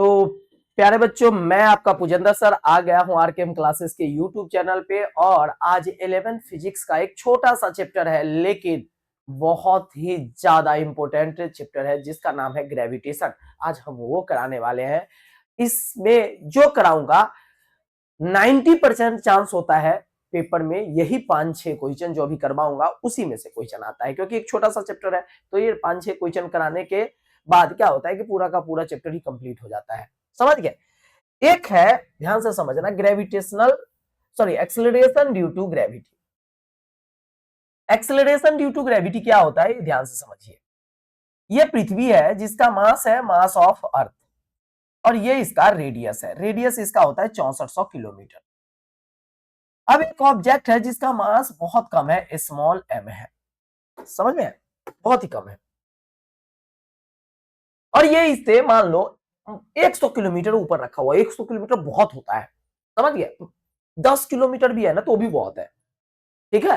तो प्यारे बच्चों, मैं आपका पुजेंद्र सर आ गया हूं आरकेएम क्लासेस के यूट्यूब चैनल पे। और आज 11th फिजिक्स का एक छोटा सा चैप्टर है, लेकिन बहुत ही ज्यादा इंपॉर्टेंट चैप्टर है, जिसका नाम है ग्रेविटेशन। आज हम वो कराने वाले हैं। इसमें जो कराऊंगा 90% चांस होता है पेपर में यही 5-6 क्वेश्चन जो अभी करवाऊंगा उसी में से क्वेश्चन आता है, क्योंकि एक छोटा सा चैप्टर है। तो ये 5-6 क्वेश्चन कराने के बाद क्या होता है कि पूरा का पूरा चैप्टर ही कंप्लीट हो जाता है। समझ गए? एक है, ध्यान से समझना, acceleration due to gravity. Acceleration due to gravity क्या होता है, ध्यान से समझिए। ये पृथ्वी है जिसका मास है मास ऑफ अर्थ, और ये इसका रेडियस है। रेडियस इसका होता है 6400 किलोमीटर। अब एक ऑब्जेक्ट है जिसका मास बहुत कम है, स्मॉल एम है। समझ में? बहुत ही कम है। और ये इससे मान लो 100 किलोमीटर ऊपर रखा हुआ है। 100 किलोमीटर बहुत होता है, समझ गए? 10 किलोमीटर भी है ना तो भी बहुत है, ठीक है?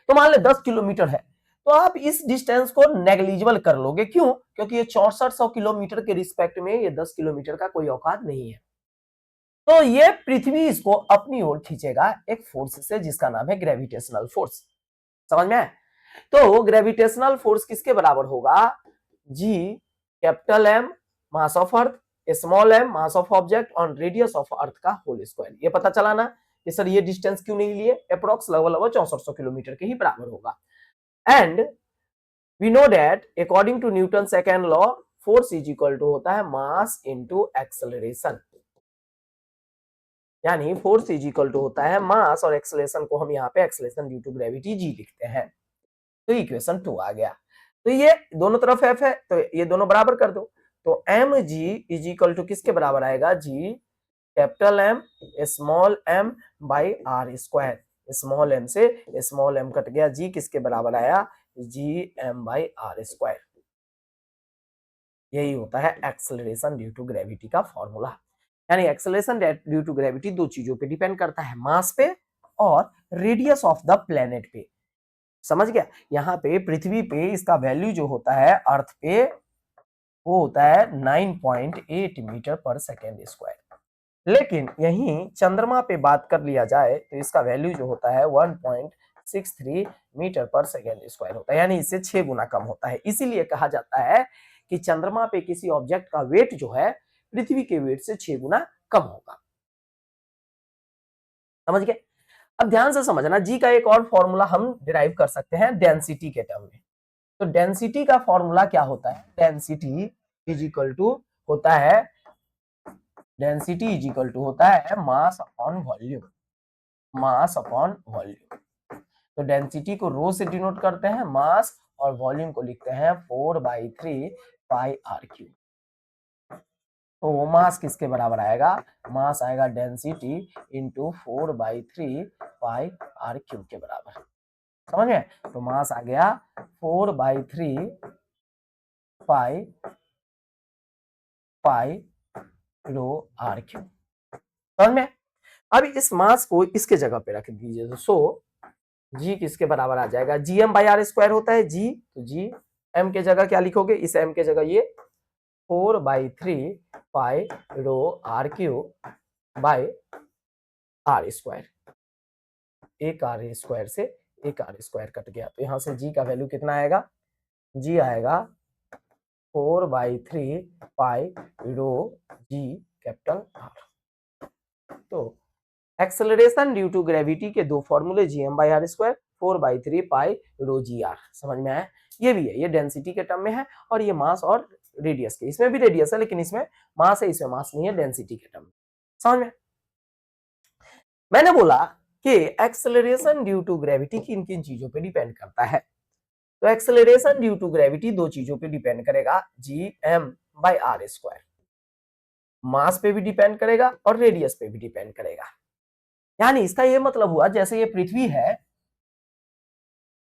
तो मान ले 10 किलोमीटर है, तो आप इस डिस्टेंस को नेग्लिजिबल कर लोगे। क्यों? क्योंकि ये 6400 किलोमीटर के रिस्पेक्ट में ये 10 किलोमीटर का कोई औकात नहीं है। तो ये पृथ्वी इसको अपनी ओर खींचेगा एक फोर्स से, जिसका नाम है ग्रेविटेशनल फोर्स। समझ में? तो ग्रेविटेशनल फोर्स किसके बराबर होगा? G capital M mass of earth, small m mass of object on radius of earth का होल स्क्वायर। ये पता चला ना कि सर ये डिस्टेंस क्यों नहीं लिए? अप्रोक्स लगभग 6400 किलोमीटर के ही बराबर होगा। And we know that according to Newton second law, force is equal to होता है मास इनटू एक्सेलरेशन। यानी फोर्स इज इक्वल टू होता है मास, और एक्सेलरेशन को हम यहाँ पे acceleration due to gravity G लिखते हैं। तो इक्वेशन 2 आ गया। तो ये दोनों तरफ एफ है, तो ये दोनों बराबर कर दो। तो m g is equal to किसके बराबर आएगा? G capital M small m by are square. Small m से स्मॉल एम कट गया, जी किसके बराबर आया? G M by are square. यही होता है एक्सेलरेशन ड्यू टू ग्रेविटी का फॉर्मूला। यानी एक्सेलरेशन ड्यू टू ग्रेविटी दो चीजों पे डिपेंड करता है, मास पे और रेडियस ऑफ द प्लेनेट पे। समझ गया? यहाँ पे पृथ्वी पे इसका वैल्यू जो होता है अर्थ पे, वो होता है 9.8 मीटर पर सेकेंड स्क्वायर। लेकिन यहीं चंद्रमा पे बात कर लिया जाए तो इसका वैल्यू जो होता है 1.63 मीटर पर सेकेंड स्क्वायर होता है, यानी इससे 6 गुना कम होता है। इसीलिए कहा जाता है कि चंद्रमा पे किसी ऑब्जेक्ट का वेट जो है पृथ्वी के वेट से 6 गुना कम होगा। समझ गए? अब ध्यान से समझना, जी का एक और फॉर्मूला हम डिराइव कर सकते हैं डेंसिटी के टर्म में। तो डेंसिटी का फॉर्मूला क्या होता है? डेंसिटी इज इक्वल टू होता है, डेंसिटी इज इक्वल टू होता है mass upon volume. Mass upon volume. तो डेंसिटी को रो से डिनोट करते हैं मास, और वॉल्यूम को लिखते हैं 4/3 पाई आर क्यूब। तो वो मास किसके बराबर आएगा? मास आएगा density into 4/3 pi R cube के बराबर। समझ गए? तो मास आ गया 4/3 पाई पाई रो आर क्यूब। समझ में? अब इस मास को इसके जगह पे रख दीजिए, तो सो जी किसके बराबर आ जाएगा? G M by are square होता है जी, तो जी एम के जगह क्या लिखोगे? इस एम के जगह ये 4/3 pi rho R cube by are square. एक आर स्क्वायर से एक आर स्क्वायर कट गया, तो यहां से जी का वैल्यू कितना आएगा? जी आएगा 4/3 pi rho G capital R. तो एक्सेलरेशन ड्यू टू ग्रेविटी के दो फॉर्मूले, G M by are square, 4/3 pi rho G R. समझ में आया? ये भी है, ये डेंसिटी के टर्म में है, और ये मास और रेडियस के। इसमें भी रेडियस है, लेकिन इसमें मास है, इसमें मास नहीं है, डेंसिटी के टर्म में। समझ में? मैंने बोला कि एक्सेलरेशन ड्यू टू ग्रेविटी किन किन चीजों पे डिपेंड करता है। तो एक्सेलरेशन ड्यू टू ग्रेविटी दो चीजों पे डिपेंड करेगा, G M by are square. Mass पे भी डिपेंड करेगा और रेडियस पे भी डिपेंड करेगा। यानी इसका ये मतलब हुआ, जैसे ये पृथ्वी है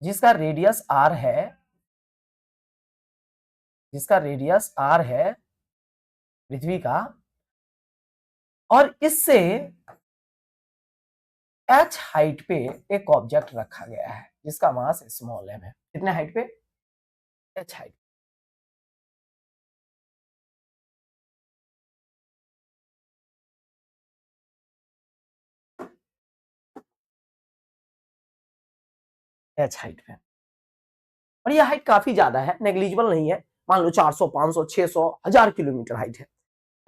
जिसका रेडियस आर है, जिसका रेडियस आर है पृथ्वी का, और इससे एच हाइट पे एक ऑब्जेक्ट रखा गया है जिसका मास स्मॉल एम है। कितने हाइट पे? H height. एच हाइट पे, और ये हाइट काफी ज्यादा है, नेग्लिजिबल नहीं है। मान लो 400, 500, 600, 1000 किलोमीटर हाइट है।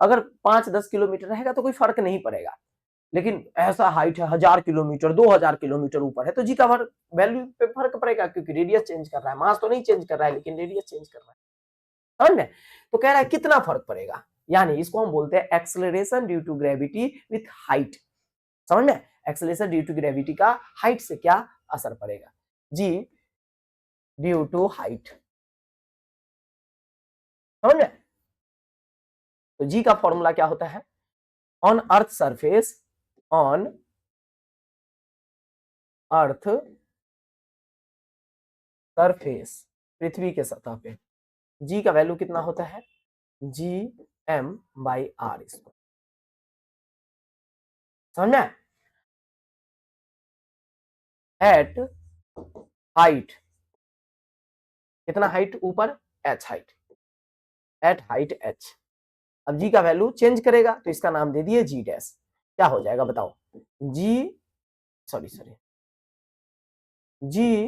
अगर 5-10 किलोमीटर रहेगा तो कोई फर्क नहीं पड़ेगा, लेकिन ऐसा हाइट है 1000 किलोमीटर, 2000 किलोमीटर ऊपर है, तो जी का वैल्यू पे फर्क पड़ेगा, क्योंकि रेडियस चेंज कर रहा है, मास तो नहीं चेंज कर रहा है लेकिन रेडियस चेंज कर रहा है, समझ में? तो कह रहा है कितना फर्क पड़ेगा, यानी इसको हम बोलते हैं acceleration due to gravity with height. समझ में? एक्सेलरेशन ड्यू टू ग्रेविटी का हाइट से क्या असर पड़ेगा, जी ड्यू टू हाइट। समझ में? तो जी का फॉर्मूला क्या होता है, on earth surface, on earth surface, पृथ्वी के सतह पे जी का वैल्यू कितना होता है, जी एम बाई आर स्क्वायर। समझ में? एट हाइट, कितना हाइट ऊपर, H height, eight height H. अब जी का वैल्यू चेंज करेगा तो इसका नाम दे दिए जी डैश, क्या हो जाएगा बताओ, G sorry G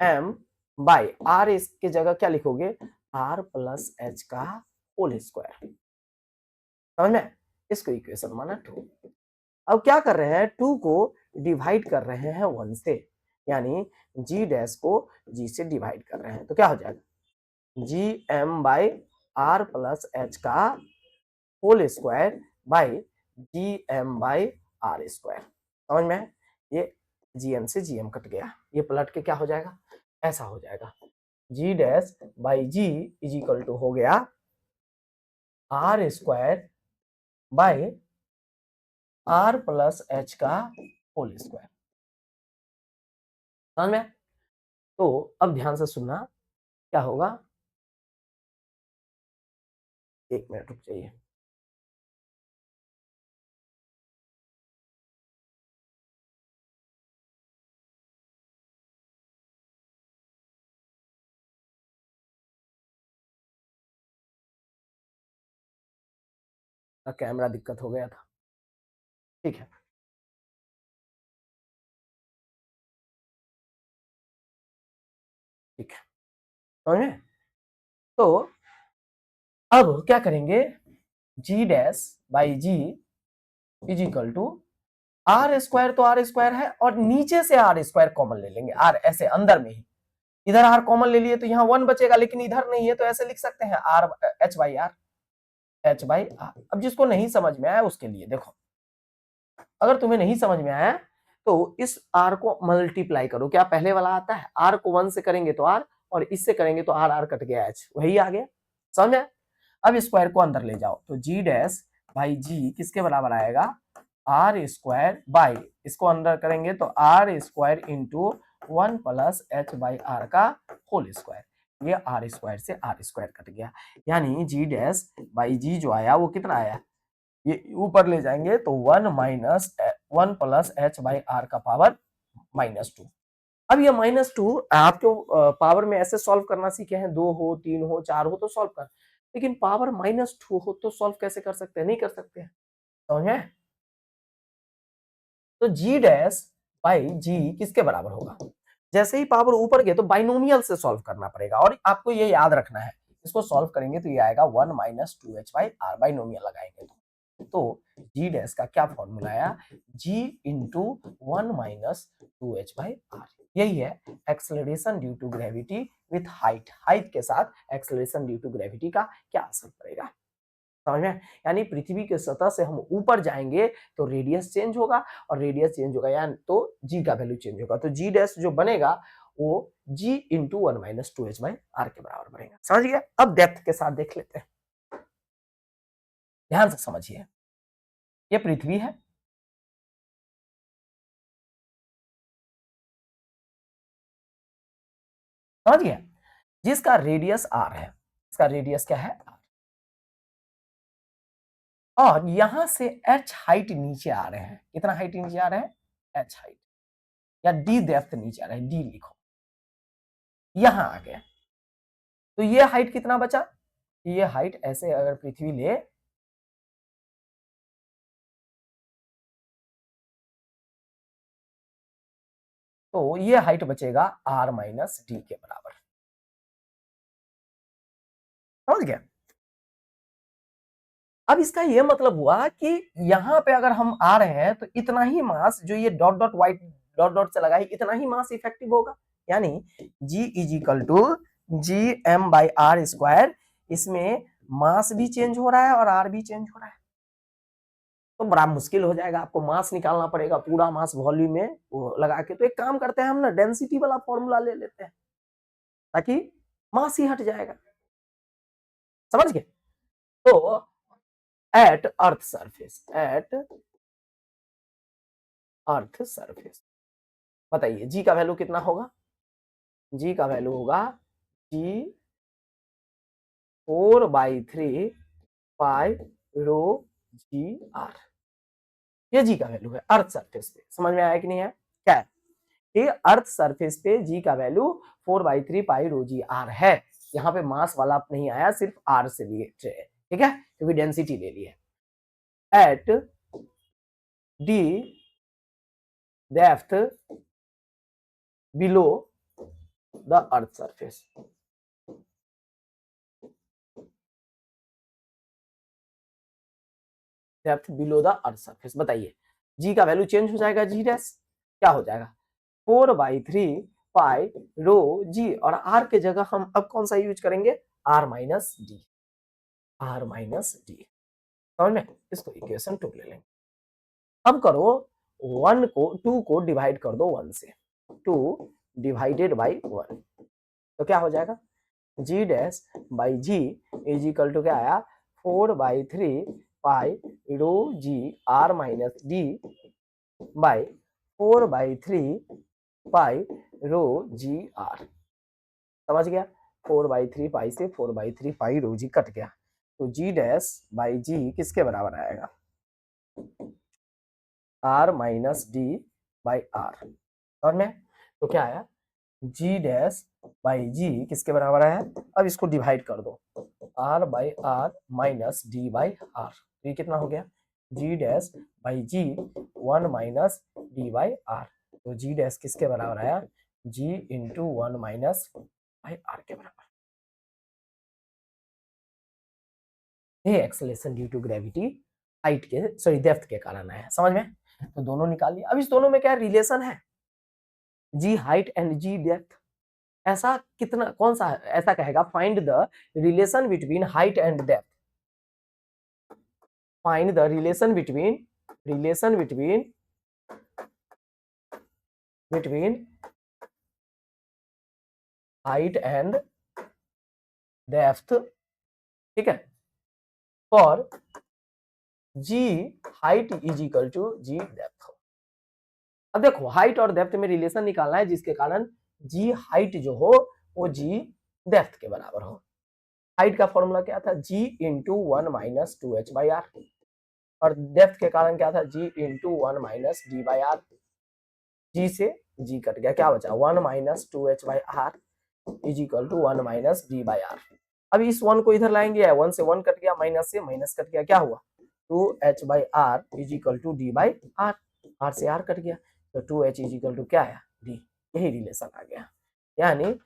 M by R, इसके जगह क्या लिखोगे, आर प्लस एच का होल स्क्वायर। समझ में? इसको इक्वेशन माना 2। अब क्या कर रहे हैं, 2 को डिवाइड कर रहे हैं 1 से, यानी जी डैश को जी से डिवाइड कर रहे हैं, तो क्या हो जाएगा, G M by R plus H का whole square by G M by are square. समझ में? ये जीएम से जीएम कट गया, ये पलट के क्या हो जाएगा, ऐसा हो जाएगा, g dash by g is equal to हो गया R square by R plus H का होल स्क्वायर। समझ में? तो अब ध्यान से सुनना, क्या होगा, 1 मिनट रुक जाइए। कैमरा दिक्कत हो गया था, ठीक है, ठीक है, समझ में? तो अब क्या करेंगे, g dash by g is equal to R square, तो आर स्क्वायर है और नीचे से आर स्क्वायर कॉमन ले लेंगे, आर ऐसे अंदर में ही, इधर आर कॉमन ले लिए तो यहाँ 1 बचेगा, लेकिन इधर नहीं है तो ऐसे लिख सकते हैं R H by R, H by R. अब जिसको नहीं समझ में आया उसके लिए देखो, अगर तुम्हें नहीं समझ में आया तो इस आर को मल्टीप्लाई करो, क्या पहले वाला आता है, आर को 1 से करेंगे तो आर, और इससे करेंगे तो आर, आर कट गया एच, वही आ गया। समझ में? अब स्क्वायर को अंदर ले जाओ, तो जी डैश बाई जी किसके बराबर आएगा, आर स्क्वायर बाई, इसको अंदर करेंगे तो R square into 1 plus H by R का होल स्क्वायर, ये आर स्क्वायर से आर स्क्वायर कट गया, यानी जी डैश बाई जी जो आया वो कितना आया, ये ऊपर ले जाएंगे तो 1 प्लस एच बाई आर का पावर -2। अब ये -2 आपको पावर में ऐसे सॉल्व करना सीखे हैं, 2 हो, 3 हो, 4 हो तो सॉल्व कर, लेकिन पावर -2 हो तो सॉल्व कैसे कर सकते हैं, नहीं कर सकते हैं। समझे? तो जी डैश बाई जी किसके बराबर होगा, जैसे ही पावर ऊपर गए तो बाइनोमियल से सॉल्व करना पड़ेगा, और आपको ये याद रखना है, इसको सॉल्व करेंगे तो ये आएगा 1 - 2h बाई आर, बाइनोमियल लगाएंगे तो जी डैश का क्या फॉर्मूला आया, g into 1 - 2h by R, यही है acceleration due to gravity with height, height के साथ एक्सेलरेशन ड्यू टू ग्रेविटी का क्या असर पड़ेगा। समझ में? यानी पृथ्वी के सतह से हम ऊपर जाएंगे तो रेडियस चेंज होगा, और रेडियस चेंज होगा यानी तो जी का वैल्यू चेंज होगा, तो जी डैश जो बनेगा वो जी इंटू 1 - 2h बाई आर के बराबर बनेगा। समझ गया? अब डेप्थ के साथ देख लेते हैं, ध्यान से समझिए, ये पृथ्वी है, समझ गया, जिसका रेडियस आर है, इसका रेडियस क्या है आर, और यहां से एच हाइट नीचे आ रहे हैं, कितना हाइट नीचे आ रहे हैं, एच हाइट, या डी डेप्थ नीचे आ रहा है, डी लिखो, यहां आ गया, तो ये हाइट कितना बचा, ये हाइट ऐसे अगर पृथ्वी ले, तो ये हाइट बचेगा r माइनस डी के बराबर। समझ गया? अब इसका ये मतलब हुआ कि यहां पे अगर हम आ रहे हैं तो इतना ही मास, जो ये dot dot white dot dot से लगा है, इतना ही मास इफेक्टिव होगा, यानी G is equal to G M by are square. इसमें मास भी चेंज हो रहा है और आर भी चेंज हो रहा है, तो बड़ा मुश्किल हो जाएगा, आपको मास निकालना पड़ेगा, पूरा मास वॉल्यूम में वो लगा के। तो एक काम करते हैं हम ना, डेंसिटी वाला फॉर्मूला ले लेते हैं, ताकि मास ही हट जाएगा। समझ गए? तो at earth surface, at earth surface, बताइए जी का वैल्यू कितना होगा? जी का वैल्यू होगा जी 4/3 पाई रो जी आर। ये जी का वैल्यू है अर्थ सरफेस पे। समझ में आया कि नहीं है? क्या है कि अर्थ सरफेस पे जी का value 4/3 pi rho G are है। यहाँ पे मास वाला नहीं आया, सिर्फ आर से लिए, ठीक है, क्योंकि डेंसिटी ले ली है। At the depth below the earth surface, depth below the earth surface, बताइए जी का वैल्यू चेंज हो जाएगा, जी डैश क्या हो जाएगा 4/3 पाई रो जी, और आर के जगह हम अब कौन सा यूज करेंगे? R minus D, R minus D. समझ में? इसको इक्वेशन 2 ले लेंगे। अब करो 2 को डिवाइड कर दो 1 से, 2 डिवाइडेड बाई 1, तो क्या हो जाएगा? G dash by g is equal to क्या आया? 4/3 pi rho G R minus D by 4/3 pi rho G R. समझ गया? 4/3 पाई से 4/3 पाई रो जी कट गया, तो जी डैश बाई जी किसके बराबर आएगा? R minus D by R. और में तो क्या आया? जी डैश बाई जी किसके बराबर आया? अब इसको डिवाइड कर दो, R by R minus D by R, तो ये कितना हो गया? G dash by g 1 minus D by R, तो जी डैश किसके बराबर आया? G into 1 minus by R के बराबर। ये acceleration due to gravity height के, सॉरी डेप्थ के कारण आया। समझ में? तो दोनों निकालिए। अब इस दोनों में क्या रिलेशन है? G height and G depth. ऐसा कितना, कौन सा ऐसा कहेगा? Find the relation between height and depth, find the relation between between height and depth, ठीक है, for G height is equal to G depth. अब देखो हाइट और डेप्थ में रिलेशन निकालना है जिसके कारण जी हाइट जो हो वो जी डेप्थ के बराबर हो। हाइट का फॉर्मूला क्या था? G into 1 minus 2h by R, और डेप्थ के कारण क्या था? G into 1 minus D by R. G से जी कट गया, क्या बचा? 1 minus 2h by R is equal to 1 minus D by R. अब इस 1 को इधर लाएंगे, 1 से 1 कट गया, माइनस से माइनस कट गया, क्या हुआ? 2h by R is equal to D by R, R से आर कट गया, तो 2h इज इक्वल टू क्या आया? डी। यही रिलेशन आ गया। यानी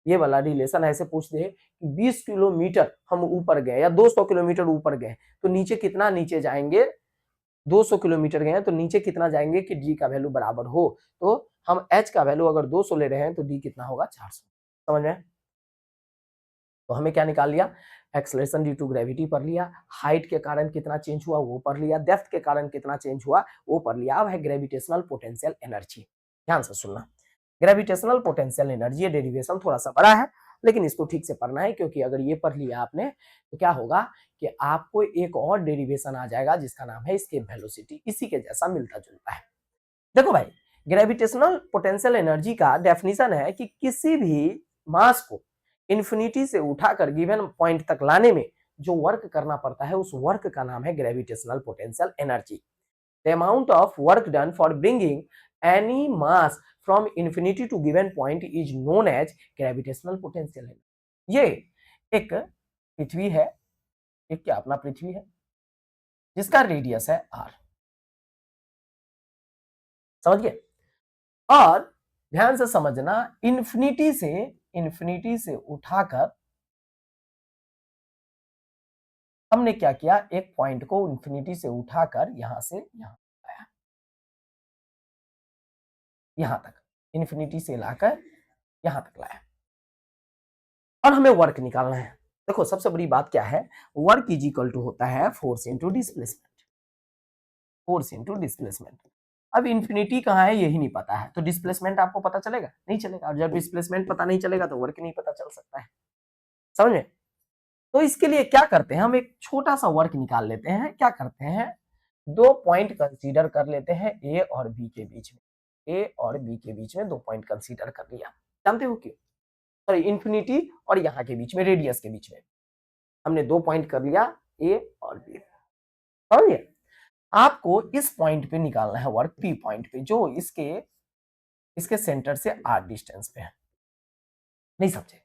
ये वाला रिलेशन ऐसे पूछ दे कि 20 किलोमीटर हम ऊपर गए या 200 किलोमीटर ऊपर गए तो नीचे कितना नीचे जाएंगे? 200 किलोमीटर गए तो नीचे कितना जाएंगे कि डी का वैल्यू बराबर हो? तो हम एच का वैल्यू अगर 200 ले रहे हैं तो डी कितना होगा? 400। समझ में? तो हमें क्या निकाल लिया? एक्सेलरेशन ड्यू टू ग्रेविटी पढ़ लिया, हाइट के कारण कितना चेंज हुआ वो पढ़ लिया, डेप्थ के कारण कितना चेंज हुआ वो पढ़ लिया। अब है ग्रेविटेशनल पोटेंशियल एनर्जी। ध्यान से सुनना, ग्रेविटेशनल पोटेंशियल एनर्जी, डेरिवेशन थोड़ा सा बड़ा है लेकिन इसको ठीक से पढ़ना है, क्योंकि अगर ये पढ़ लिया आपने तो क्या होगा कि आपको एक और डेरिवेशन आ जाएगा जिसका नाम है एस्केप वेलोसिटी, इसी के जैसा मिलता जुलता है। देखो भाई, ग्रेविटेशनल पोटेंशियल एनर्जी का डेफिनेशन है कि किसी भी मास को इन्फिनिटी से उठाकर गिवन पॉइंट तक लाने में जो वर्क करना पड़ता है उस वर्क का नाम है gravitational potential energy. The amount of work done for bringing any mass from infinity to given point is known as gravitational potential energy. ये एक पृथ्वी है, एक क्या अपना पृथ्वी है जिसका रेडियस है r, समझ गए? और ध्यान से समझना, इन्फिनिटी से उठाकर हमने क्या किया, एक पॉइंट को इन्फिनिटी से उठाकर यहां से यहां लाया, यहां तक, इन्फिनिटी से लाकर यहां तक लाया, और हमें वर्क निकालना है। देखो सबसे बड़ी बात क्या है, वर्क इज इक्वल टू होता है force into displacement, force into displacement. अब इन्फिनिटी कहाँ है यही नहीं पता है, तो डिस्प्लेसमेंट आपको पता चलेगा नहीं चलेगा, और जब डिस्प्लेसमेंट पता नहीं चलेगा तो वर्क नहीं पता चल सकता है, समझ में। तो इसके लिए क्या करते हैं, हम एक छोटा सा वर्क निकाल लेते हैं। क्या करते हैं, दो पॉइंट कंसीडर कर लेते हैं ए और बी के बीच में, ए और बी के बीच में दो पॉइंट कंसीडर कर लिया, जानते हो क्यों, सॉरी इन्फिनिटी और यहाँ के बीच में, रेडियस के बीच में हमने दो पॉइंट कर लिया ए और बी, समझिए। आपको इस पॉइंट पे निकालना है वर्क, पी पॉइंट पे, जो इसके सेंटर से आर डिस्टेंस पे है, नहीं समझे,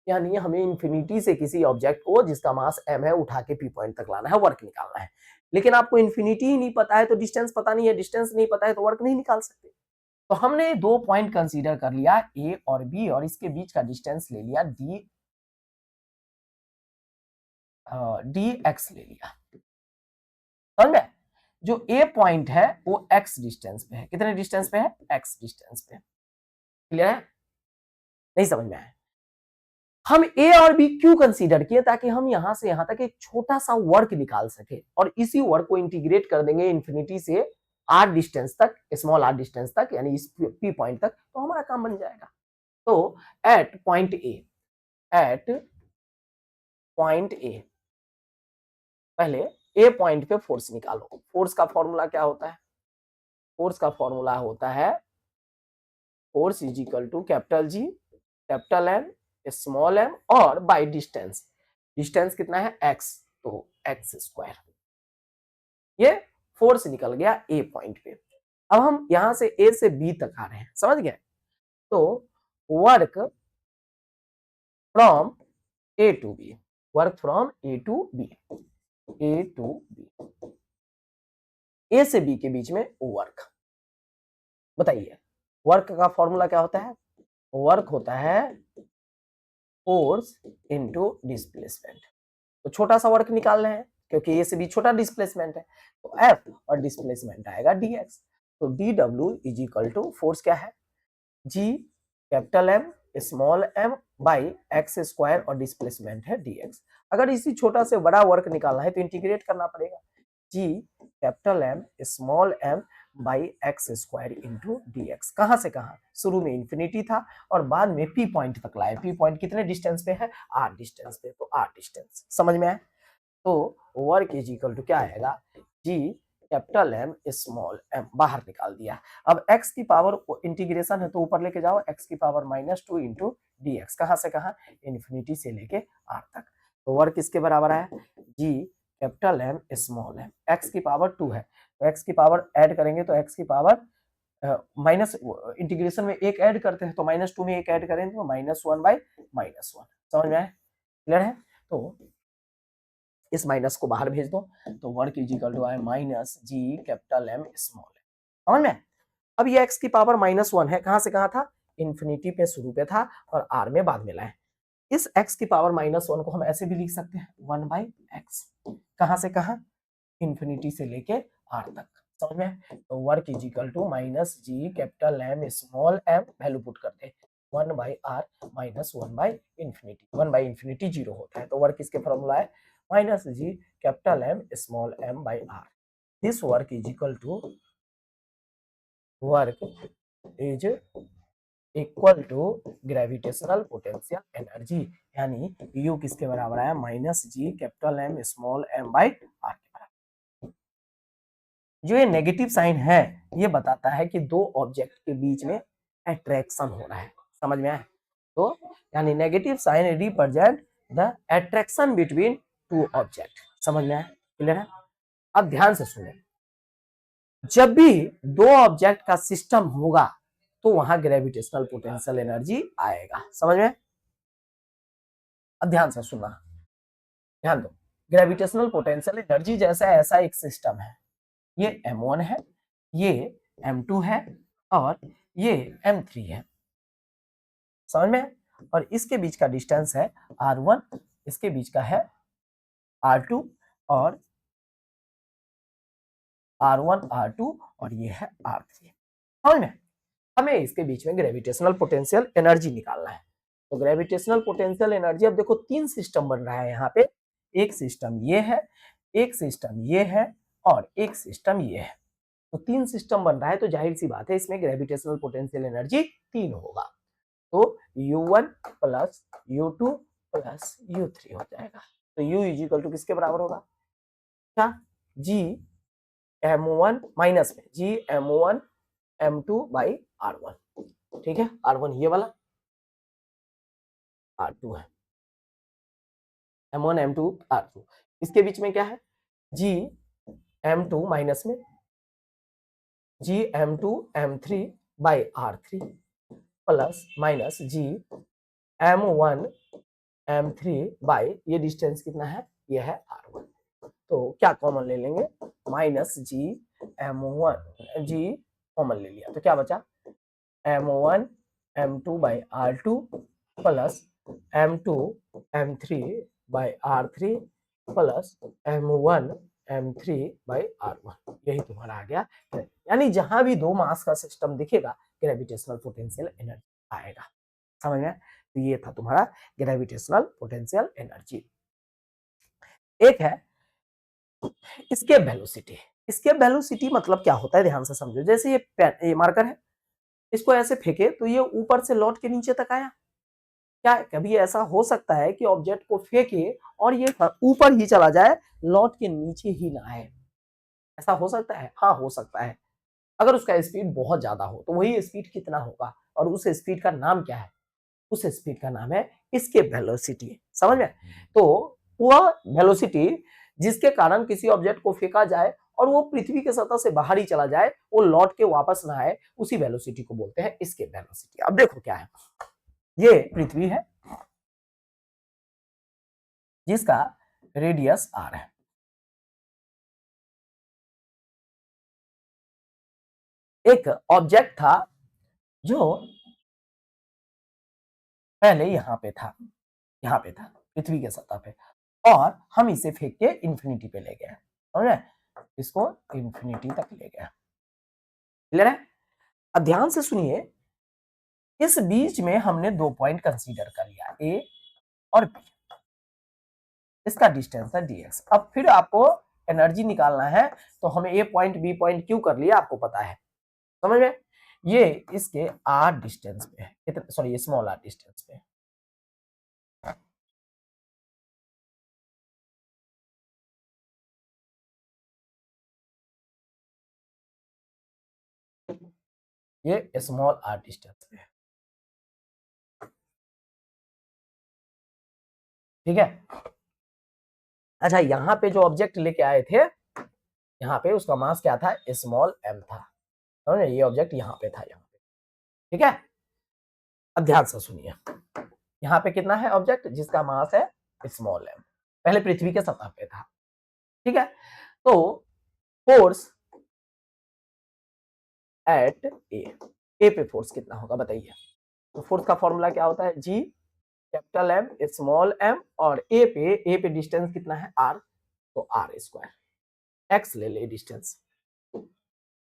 यानी हमें इन्फिनिटी से किसी ऑब्जेक्ट को जिसका मास m है उठा के पी पॉइंट तक लाना है, वर्क निकालना है। लेकिन आपको इन्फिनिटी ही नहीं पता है तो डिस्टेंस पता नहीं है, डिस्टेंस नहीं पता है तो वर्क नहीं निकाल सकते। तो हमने दो पॉइंट कंसीडर कर लिया ए और बी, और इसके बीच का डिस्टेंस ले लिया डी एक्स ले लिया, समझ गए। जो ए पॉइंट है वो एक्स डिस्टेंस पे है, कितने डिस्टेंस पे है, एक्स डिस्टेंस पे, क्लियर है, नहीं समझ में आया। हम ए और बी क्यों कंसीडर किए, ताकि हम यहां से यहां तक एक छोटा सा वर्क निकाल सके, और इसी वर्क को इंटीग्रेट कर देंगे इन्फिनिटी से आर डिस्टेंस तक, स्मॉल आर डिस्टेंस तक, यानी इस पी पॉइंट तक, तो हमारा काम बन जाएगा। तो एट पॉइंट ए पहले ए पॉइंट पे फोर्स निकालो। फोर्स का फॉर्मूला क्या होता है, फोर्स का फॉर्मूला होता है force is equal to capital G, capital M, small m, और बाय डिस्टेंस, डिस्टेंस कितना है एक्स, तो एक्स स्क्वायर। ये फोर्स निकल गया ए पॉइंट पे। अब हम यहां से ए से बी तक आ रहे हैं, समझ गए। तो work from A to B, work from A to B, A to B, A से बी के बीच में वर्क, बताइए वर्क का फॉर्मूला क्या होता है, वर्क होता है फोर्स इनटू डिस्प्लेसमेंट। तो छोटा सा वर्क निकाल रहे हैं क्योंकि ए से बी छोटा डिस्प्लेसमेंट है, तो एफ और डिस्प्लेसमेंट आएगा dx। तो dw is equal to force क्या है, g capital M small m by x square, और डिस्प्लेसमेंट है dx। अगर इसी छोटा से बड़ा वर्क निकालना है तो इंटीग्रेट करना पड़ेगा, g capital M small m by x square into D X. कहां से कहां, शुरू में इंफिनिटी था और बाद में पी पॉइंट तक लाए। पी पॉइंट कितने डिस्टेंस पे है, आर डिस्टेंस पे, तो आर डिस्टेंस, समझ में आया। तो वर्क इज इक्वल टू क्या आएगा, G capital M small m, बाहर निकाल दिया। अब x की पावर इंटीग्रेशन है तो ऊपर लेके जाओ, x की पावर -2 इंटू डी एक्स, कहां से कहां, इन्फिनिटी से लेके आर तक। तो वर्क किसके बराबर है, G capital M small m, x की पावर 2 है तो x की पावर ऐड करेंगे तो x की पावर माइनस, इंटीग्रेशन में एक ऐड करते हैं तो -2 में एक ऐड करेंगे तो -1 बाई -1, समझ में आया, क्लियर है। तो इस माइनस को बाहर भेज दो, तो वर्क इज इक्वल टू आए minus G capital M small M, समझ में। अब ये x की पावर -1 है, कहां से कहां था, इन्फिनिटी पे शुरू पे था और r में बाद में लाए। इस x की पावर -1 को हम ऐसे भी लिख सकते हैं 1 बाई एक्स, कहां से कहां, इन्फिनिटी से लेके r तक, समझ में। तो work is equal to minus G capital M small m, value put करते हैं 1 by R minus 1 by infinity, 1 by infinity 0 होता है, तो वर्क इसके फॉर्मूला है minus G capital M small m by R. This work is equal to, work is equal to gravitational potential energy, यानी U किसके बराबर आया, minus G capital M small m by R के बराबर। जो ये नेगेटिव साइन है ये बताता है कि दो ऑब्जेक्ट के बीच में अट्रैक्शन हो रहा है, समझ में आया। तो यानी negative sign represent the attraction between two object, समझ में आया, क्लियर है। अब ध्यान से सुने, जब भी दो ऑब्जेक्ट का सिस्टम होगा तो वहां ग्रेविटेशनल पोटेंशियल एनर्जी आएगा, समझ में। अब ध्यान से सुनना, ध्यान दो, ग्रेविटेशनल पोटेंशियल एनर्जी जैसा ऐसा एक सिस्टम है, ये m1 है, ये m2 है और ये m3 है, समझ में? और इसके बीच का डिस्टेंस है r1, इसके बीच का है r2 और r1 r2 और ये है r3। समझ में? हमें इसके बीच में ग्रेविटेशनल पोटेंशियल एनर्जी निकालना है। तो ग्रेविटेशनल पोटेंशियल एनर्जी, अब देखो तीन सिस्टम बन रहा है यहाँ पे, एक सिस्टम ये है, एक सिस्टम ये है और एक सिस्टम ये है। तो तीन सिस्टम बन रहा है, तो जाहिर सी बात है इसमें ग्रेविटेशनल पोटेंशियल एनर्जी 3 होगा। तो U1 plus U2 plus U3 हो जाएगा। तो U इजिकल टू किसके बराबर होगा? क्या? G M1 माइनस में G M1 M2 by R1। ठीक है, R1 ये वाला, R2 है M1 M2 R2। इसके बीच में क्या है? G M2 माइनस में G M2 M3 by R3 plus minus G M1 M3 by, ये डिस्टेंस कितना है? ये है R1। तो क्या कॉमन ले लेंगे? Minus G M1, G common ले लिया तो क्या बचा? M1 M2 by R2 plus M2 M3 by R3 plus M1 M3 by R1। यही तुम्हारा आ गया। यानी जहां भी दो मास का सिस्टम दिखेगा ग्रेविटेशनल पोटेंशियल एनर्जी आएगा। समझ में? तो ये था तुम्हारा ग्रेविटेशनल पोटेंशियल एनर्जी। एक है इसकेप वेलोसिटी। इसकेप वेलोसिटी मतलब क्या होता है, ध्यान से समझो। जैसे ये पेन, ये मार्कर है, इसको ऐसे फेंके तो ये ऊपर से लौट के नीचे तक आया। क्या कभी ऐसा हो सकता है कि ऑब्जेक्ट को फेंके और ये ऊपर ही चला जाए, लौट के नीचे ही ना आए? ऐसा हो सकता है? हाँ, हो सकता है। अगर उसका स्पीड बहुत ज्यादा हो तो वही स्पीड कितना होगा, और उस स्पीड का नाम क्या है? उस स्पीड का नाम है एस्केप वेलोसिटी। समझ में? तो वह वेलोसिटी जिसके कारण किसी ऑब्जेक्ट को फेंका जाए और वो पृथ्वी के सतह से बाहर ही चला जाए, वो लौट के वापस ना आए, उसी वेलोसिटी को बोलते हैं एस्केप वेलोसिटी। अब देखो क्या है, ये पृथ्वी है जिसका रेडियस r है। एक ऑब्जेक्ट था जो पहले यहाँ पे था, यहाँ पे था पृथ्वी के सतह पे, और हम इसे फेंक के इंफिनिटी पे ले गए। समझे? इसको इंफिनिटी तक ले गए। क्लियर है? अब ध्यान से सुनिए, इस बीच में हमने दो पॉइंट कंसीडर कर लिया, ए और बी। इसका डिस्टेंस है dx। अब फिर आपको एनर्जी निकालना है, तो हमें ए पॉइंट बी पॉइंट क्यों कर लिया आपको पता है। समझ में? ये इसके r डिस्टेंस पे है, सॉरी स्मॉल r डिस्टेंस पे। ये स्मॉल r डिस्टेंस पे है। ठीक है? अच्छा, यहाँ पे जो ऑब्जेक्ट लेके आए थे, यहाँ पे उसका मास क्या था? स्मॉल m था। समझे? ये ऑब्जेक्ट यहाँ पे था, यहाँ पे। ठीक है? अब ध्यान से सुनिए, यहाँ पे कितना है ऑब्जेक्ट जिसका मास है स्मॉल m, पहले पृथ्वी के सतह पे था। ठीक है? तो फोर्स एट ए पे फोर्स कितना होगा बताइए? तो फोर्स का फॉर्मूला क्या होता है? G capital M small m, और ए पे डिस्टेंस कितना है? आर, तो आर स्क्वायर। एक्स ले ले डिस्टेंस,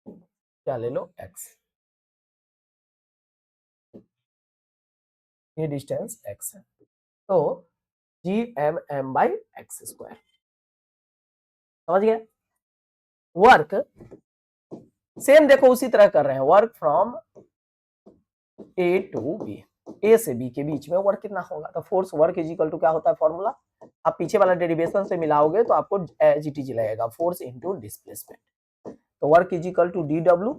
क्या ले लो? एक्स। ये डिस्टेंस एक्स है, तो G M M by x square. समझ गए? वर्क सेम देखो उसी तरह कर रहे हैं, work from A to B, A से बी के बीच में वर्क कितना होगा? तो force work is equal to क्या होता है फॉर्मूला? आप पीछे वाला डेरिवेशन से मिलाओगे तो आपको एज इट इज लगेगा, फोर्स इनटू डिस्प्लेसमेंट। तो work is equal to d डब्ल्यू,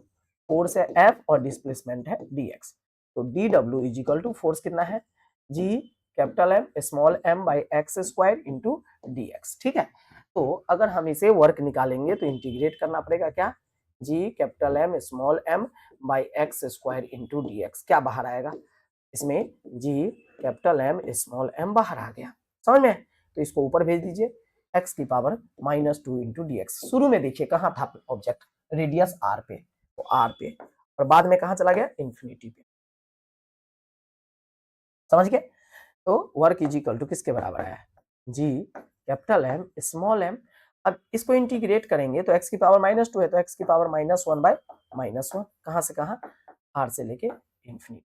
फोर्स है एफ और डिस्प्लेसमेंट है डी एक्स। तो डी डब्ल्यू इज इक्वल टू फोर्स कितना है? G capital M small m by x square into D x. ठीक है? तो अगर हम इसे वर्क निकालेंगे तो इंटीग्रेट करना पड़ेगा, क्या? G capital M small m by x square into D x. क्या बाहर आएगा इसमें? G capital M small m बाहर आ गया। समझ में? तो इसको ऊपर भेज दीजिए, एक्स की पावर -2 इंटू डी एक्स। शुरू में देखिए कहाँ था ऑब्जेक्ट? रेडियस आर पे, तो आर पे, और बाद में कहाँ चला गया? इंफिनिटी पे। समझ गए? तो वर्क इज इक्वल टू किसके बराबर है, G capital M small m. अब इसको इंटीग्रेट करेंगे तो x की पावर -2 है, तो x की पावर -1 बाय -1, कहां से कहां, r से लेके इंफिनिटी।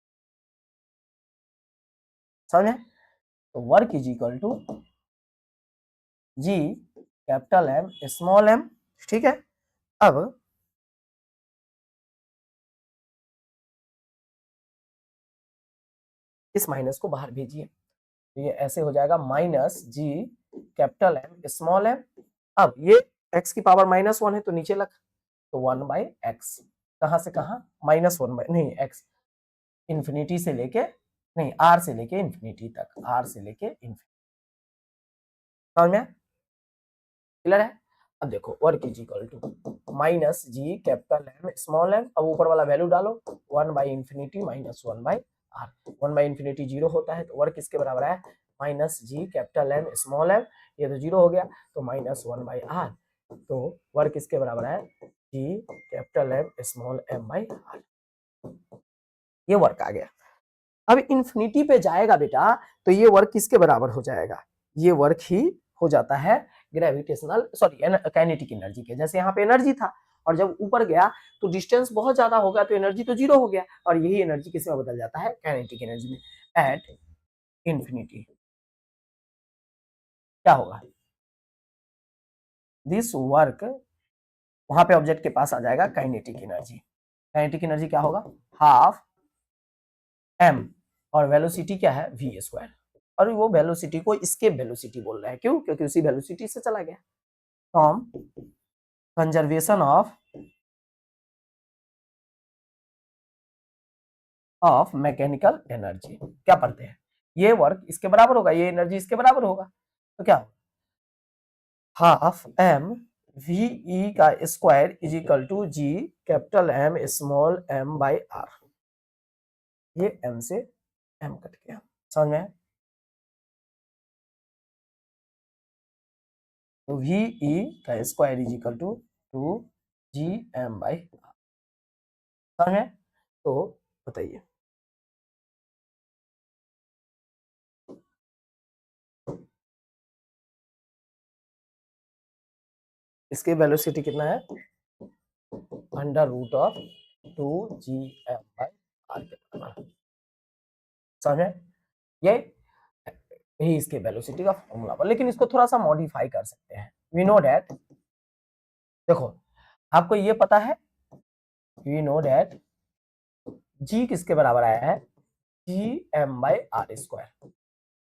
समझे? तो work is equal to G capital M small m, ठीक है। अब इस माइनस को बाहर भेजिए, तो ये ऐसे हो जाएगा -g capital M small m. अब ये x की पावर -1 है तो नीचे लग, तो 1 बाय एक्स, कहां से कहां, -1 बाय नहीं x इंफिनिटी से लेके नहीं r से लेके इंफिनिटी तक, r से लेके इंफिनिटी। समझ में? क्लियर है? अब देखो work is equal to -g capital M small m. अब ऊपर वाला वैल्यू डालो, 1 by infinity -1 by r। 1 by infinity 0 होता है, तो वर्क किसके बराबर है, -g capital M small m. ये तो 0 हो गया, तो -1 बाई r। तो वर्क किसके बराबर है, g capital M small m by r। ये वर्क आ गया। अब इंफिनिटी पे जाएगा बेटा, तो ये वर्क किसके बराबर हो जाएगा, ये वर्क ही हो जाता है ग्रेविटेशनल सॉरी काइनेटिक एनर्जी के। जैसे यहाँ पे एनर्जी था और जब ऊपर गया तो डिस्टेंस बहुत ज्यादा होगा, तो एनर्जी तो 0 हो गया, और यही एनर्जी किस में बदल जाता है, काइनेटिक एनर्जी में। एट इंफिनिटी क्या होगा, दिस वर्क, वहां पे ऑब्जेक्ट के पास आ जाएगा काइनेटिक एनर्जी। काइनेटिक एनर्जी क्या होगा, हाफ एम, और वेलोसिटी क्या है, वी स्क्वायर। और वो वेलोसिटी को एस्केप वेलोसिटी बोल रहा है, क्यों, क्योंकि उसी वेलोसिटी से चला गया। From conservation of mechanical energy, क्या पढ़ते हैं, ये वर्क इसके बराबर होगा, ये एनर्जी इसके बराबर होगा, तो क्या हाफ एम वी ई का square is equal to G capital M small m by R. ये एम से एम कट गया, समझ में? तो वी ई का square is equal to 2 G M by R. समझ में? तो बताइए, इसकी वेलोसिटी कितना है, under root of 2 GM by R के बराबर। समझे? ये यही इसके वेलोसिटी का फॉर्मूला पर, लेकिन इसको थोड़ा सा मॉडिफाई कर सकते हैं। वी नो दैट, देखो आपको ये पता है, वी नो दैट जी किसके बराबर आया है, GM बाई आर स्क्वायर।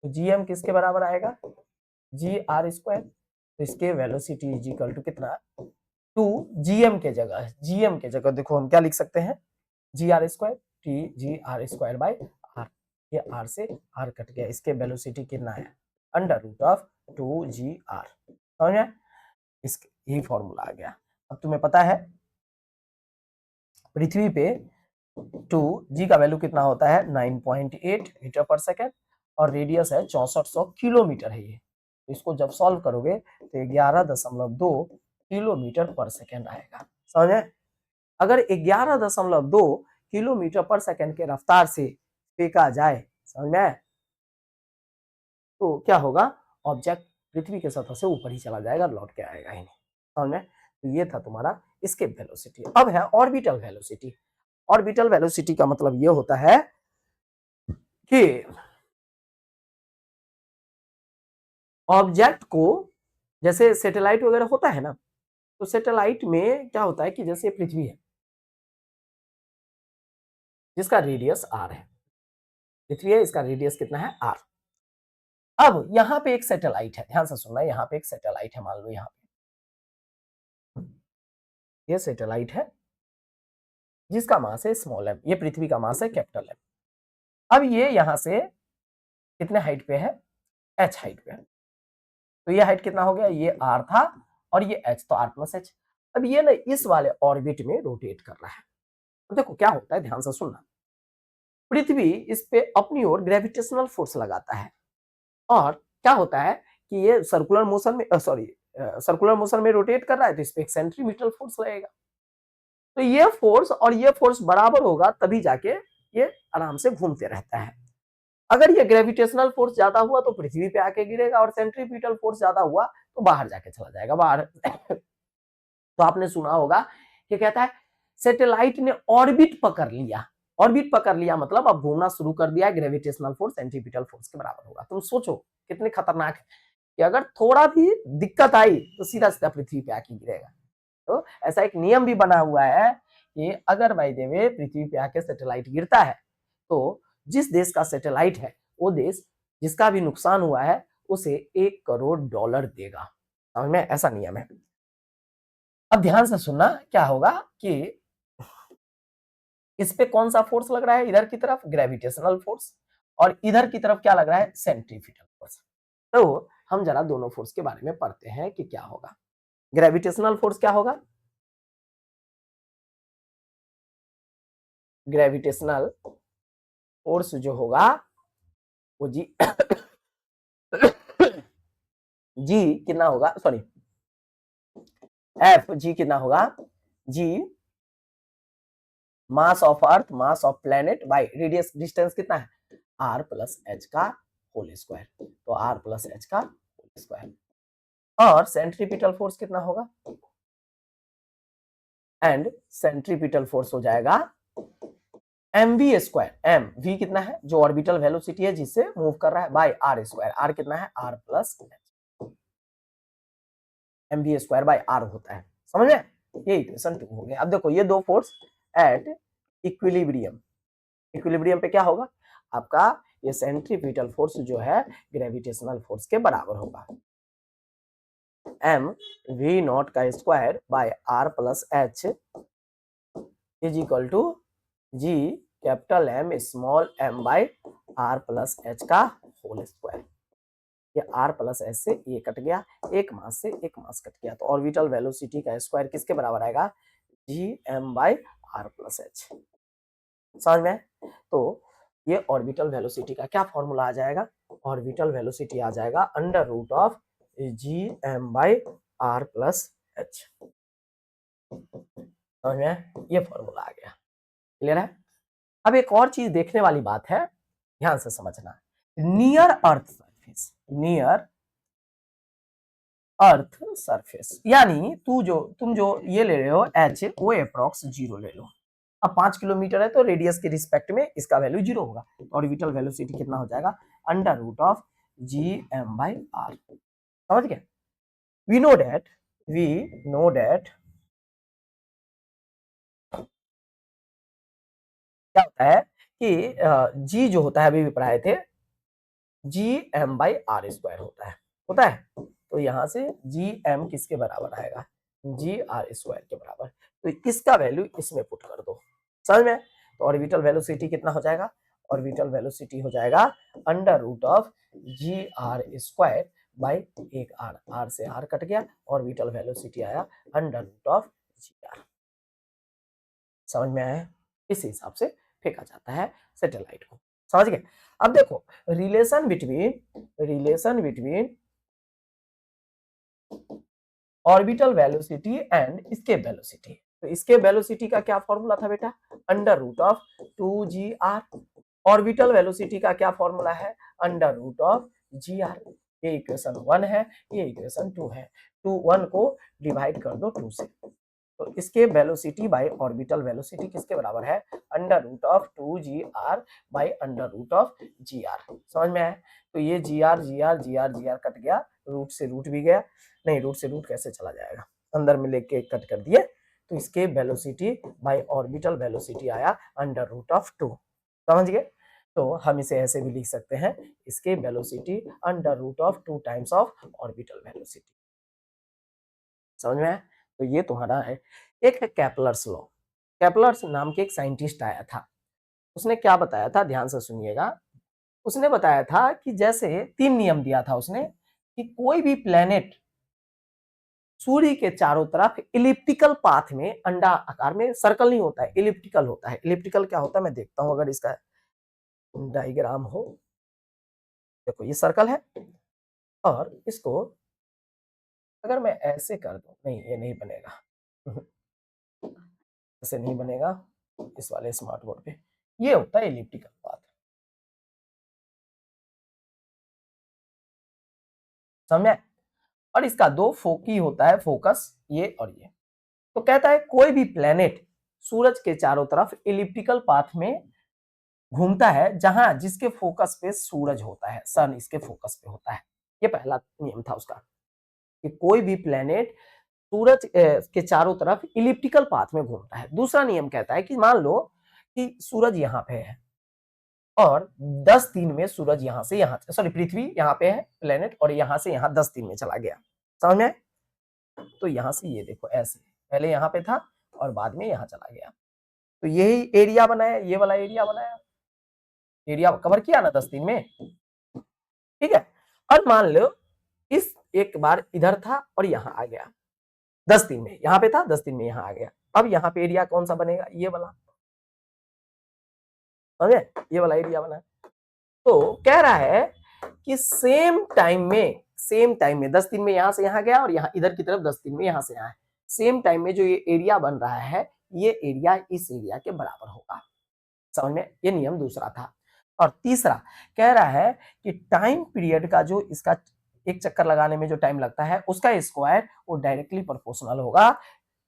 तो GM किसके बराबर आएगा, GR स्क्वायर। तो इसके वेलोसिटी इज इक्वल टू कितना, 2 GM के जगह, GM के जगह देखो हम क्या लिख सकते हैं, GR square, TGR square by R. ये आर से आर कट गया, इसके वेलोसिटी कितना है, अंडर रूट ऑफ 2GR। समझ में? इसके यही फॉर्मूला आ गया। अब तुम्हें पता है पृथ्वी पे 2G का वैल्यू कितना होता है, 9.8 मीटर पर सेकेंड, और रेडियस है 6400 किलोमीटर है ये। तो इसको जब सॉल्व करोगे तो 11.2 किलोमीटर पर सेकेंड आएगा। समझे? अगर 11.2 किलोमीटर पर सेकेंड के रफ्तार से फेंका जाए, समझ में, तो क्या होगा, ऑब्जेक्ट पृथ्वी के सतह से ऊपर ही चला जाएगा, लौट के आएगा ही नहीं। समझ में? तो ये था तुम्हारा एस्केप वेलोसिटी। अब है ऑर्बिटल वेलोसिटी। ऑर्बिटल वेलोसिटी का मतलब ये होता है कि ऑब्जेक्ट को, जैसे सैटेलाइट वगैरह होता है ना, तो सैटेलाइट में क्या होता है कि जैसे पृथ्वी है जिसका रेडियस आर है, पृथ्वी है इसका रेडियस कितना है, आर। अब यहाँ पे एक सैटेलाइट है, ध्यान से सुनना, यहाँ पे एक सैटेलाइट है, मान लो यहाँ पे ये सैटेलाइट है जिसका मास है स्मॉल एम, ये पृथ्वी का मास है कैपिटल एम। अब ये यहाँ से कितने हाइट पे है, एच हाइट पे है। तो ये हाइट कितना हो गया, ये आर था और ये एच, तो आर प्लस एच। अब ये ना इस वाले ऑर्बिट में रोटेट कर रहा है। तो देखो क्या होता है, ध्यान से सुनना, पृथ्वी इस पे अपनी ओर ग्रेविटेशनल फोर्स लगाता है, और क्या होता है कि ये सर्कुलर मोशन में सर्कुलर मोशन में रोटेट कर रहा है, तो इस पे एक सेंट्रीमीटल फोर्स लगेगा। तो ये फोर्स और ये फोर्स बराबर होगा, तभी जाके ये आराम से घूमते रहता है। अगर ये ग्रेविटेशनल फोर्स ज्यादा हुआ तो पृथ्वी पे आके गिरेगा, और सेंट्रीपिटल फोर्स ज्यादा हुआ तो बाहर जाके चला जाएगा बाहर। तो आपने सुना होगा कि कहता है सैटेलाइट ने ऑर्बिट पकड़ लिया। ऑर्बिट पकड़ लिया मतलब अब घूमना शुरू कर दिया, ग्रेविटेशनल फोर्स सेंट्रीपिटल फोर्स के बराबर होगा। तुम सोचो कितने खतरनाक है कि अगर थोड़ा भी दिक्कत आई तो सीधा सीधा पृथ्वी पे आके गिरेगा। तो ऐसा एक नियम भी बना हुआ है कि अगर बाय द वे पृथ्वी पे आके सैटेलाइट गिरता है तो जिस देश का सैटेलाइट है वो देश जिसका भी नुकसान हुआ है उसे $1 करोड़ देगा। समझ में? ऐसा नियम है। अब ध्यान से सुनना क्या होगा कि इस पे कौन सा फोर्स लग रहा है, इधर की तरफ ग्रेविटेशनल फोर्स, और इधर की तरफ क्या लग रहा है, सेंट्रीफ्यूगल फोर्स। तो हम जरा दोनों फोर्स के बारे में पढ़ते हैं कि क्या होगा। ग्रेविटेशनल फोर्स क्या होगा? ग्रेविटेशनल फोर्स जो होगा वो जी जी कितना होगा, सॉरी एफ जी कितना होगा, G mass of earth, mass of planet by radius distance कितना है, आर प्लस एच का होल स्क्वायर। तो आर प्लस एच का होल स्क्वायर। और सेंट्रीपिटल फोर्स कितना होगा, एंड सेंट्रीपिटल फोर्स हो जाएगा M V square. M V कितना है, जो ऑर्बिटल वेलोसिटी है जिससे मूव कर रहा है, बाय आर स्क्वायर। आर कितना है, R plus M V square by R होता है। समझ में? ये इक्वेशन 2 हो गया। अब देखो ये दो फोर्स एट इक्विलिब्रियम, इक्विलिब्रियम पे क्या होगा आपका, ये सेंट्रीपिटल फोर्स जो है ग्रेविटेशनल फोर्स के बराबर होगा। एम वी नॉट का square by R plus H is equal to G capital M small m by R plus H का होल स्क्वायर। ये आर प्लस एच से ये कट गया, एक मास से एक मास कट गया, तो ऑर्बिटल वेलोसिटी का स्क्वायर किसके बराबर आएगा, G M by R plus H. समझ में? तो ये ऑर्बिटल वेलोसिटी का क्या फॉर्मूला आ जाएगा, ऑर्बिटल वेलोसिटी आ जाएगा under root of G M by R plus H. समझ में? ये फॉर्मूला आ गया। क्लियर है? अब एक और चीज देखने वाली बात है, ध्यान से समझना। Near earth surface, near earth surface यानी तुम जो ये ले रहे हो एच, वो अप्रोक्स 0 ले लो। अब 5 किलोमीटर है तो रेडियस के रिस्पेक्ट में इसका वैल्यू 0 होगा, तो ऑर्बिटल वेलोसिटी कितना हो जाएगा, under root of G M by R. समझ गए? We know that, we know that क्या होता है कि जी जो होता है, अभी भी पढ़ाए थे, G M by are square होता है। तो यहां से जी एम किसके बराबर आएगा, जी आर स्क्वायर के बराबर। तो इसका वैल्यू इसमें पुट कर दो। समझ में? तो ऑर्बिटल वेलोसिटी कितना हो जाएगा, ऑर्बिटल वेलोसिटी हो जाएगा under root of G R square by एक आर, आर से आर कट गया, ऑर्बिटल वेलोसिटी आया under root of G R. समझ में आया? इस हिसाब से फेंका जाता है सैटेलाइट को। समझ गए? अब देखो relation between orbital velocity and escape velocity. तो स्केप वेलोसिटी का क्या फॉर्मूला था बेटा, under root of 2gr। Orbital velocity का क्या फॉर्मूला है, अंडर रूट ऑफ gr। ये इक्वेशन 1 है, ये इक्वेशन 2 है। 1 को डिवाइड कर दो 2 से, तो इसके वेलोसिटी बाय ऑर्बिटल वेलोसिटी किसके बराबर है, under root of 2gr by under root of gr। समझ में आया? तो ये gr कट गया, रूट से रूट भी गया, नहीं रूट से रूट कैसे चला जाएगा, अंदर में लेके कट कर दिए, तो इसके वेलोसिटी बाय ऑर्बिटल वेलोसिटी आया अंडर रूट ऑफ 2। समझ गए? तो हम इसे ऐसे भी लिख सकते हैं, इसके velocity under root of 2 times of orbital velocity. समझ में आया? तो ये तुम्हारा है। एक है कैपलर्स लॉ। कैपलर्स नाम के एक साइंटिस्ट आया था, उसने क्या बताया था, ध्यान से सुनिएगा। उसने बताया था कि जैसे 3 नियम दिया था उसने, कि कोई भी प्लेनेट सूर्य के चारों तरफ इलिप्टिकल पाथ में, अंडा आकार में, सर्कल नहीं होता है, इलिप्टिकल होता है। इलिप्टिकल क्या होता है मैं देखता हूं, अगर इसका डायग्राम हो। देखो ये सर्कल है, और इसको अगर मैं ऐसे कर दूं, नहीं ये नहीं बनेगा ऐसे नहीं बनेगा, इस वाले स्मार्ट बोर्ड पे। ये होता है इलिप्टिकल पाथ। समझ में? और इसका दो फोकी होता है, फोकस, ये और ये। तो कहता है कोई भी प्लेनेट सूरज के चारों तरफ इलिप्टिकल पाथ में घूमता है जहां जिसके फोकस पे सूरज होता है, सन इसके फोकस पे होता है। ये पहला नियम था उसका कि कोई भी प्लेनेट सूरज के चारों तरफ इलिप्टिकल पाथ में घूमता है। दूसरा नियम कहता है कि मान लो कि सूरज यहाँ पे है और 10 दिन में सूरज यहाँ से यहाँ, सॉरी पृथ्वी यहाँ पे है प्लेनेट, और यहाँ से यहाँ 10 दिन में चला गया। समझ में? तो यहाँ से ये देखो ऐसे, पहले यहाँ पे था और बाद में यहाँ चला गया। तो यही एरिया बनाया, ये वाला एरिया बनाया, एरिया कवर किया ना 10 दिन में, ठीक है। और मान लो इस एक बार इधर था और यहाँ आ गया 10 दिन में, यहाँ पे था 10 दिन में यहाँ आ गया। अब यहाँ पे एरिया कौन सा बनेगा? ये वाला, समझे? ये वाला एरिया बना। तो कह रहा है कि सेम टाइम में 10 दिन में यहां से यहां गया और यहाँ इधर की तरफ 10 दिन में यहां से यहाँ है। सेम टाइम में जो ये एरिया बन रहा है, ये एरिया इस एरिया के बराबर होगा। समझ में? ये नियम दूसरा था। और तीसरा कह रहा है कि टाइम पीरियड का जो इसका एक चक्कर लगाने में जो टाइम लगता है उसका स्क्वायर वो डायरेक्टली प्रोपोर्शनल होगा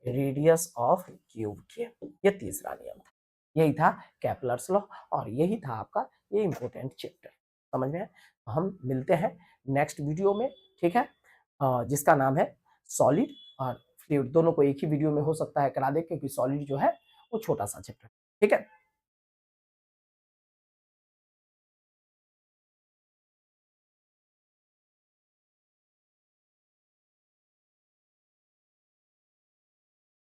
रेडियस ऑफ क्यूब के। ये तीसरा नियम था। यही था केपलर्स लॉ और यही था आपका ये इंपॉर्टेंट चैप्टर। समझ में? हम मिलते हैं नेक्स्ट वीडियो में, ठीक है, जिसका नाम है सॉलिड और फ्लूइड। दोनों को एक ही वीडियो में हो सकता है करा दे, क्योंकि सॉलिड जो है वो छोटा सा चैप्टर, ठीक है।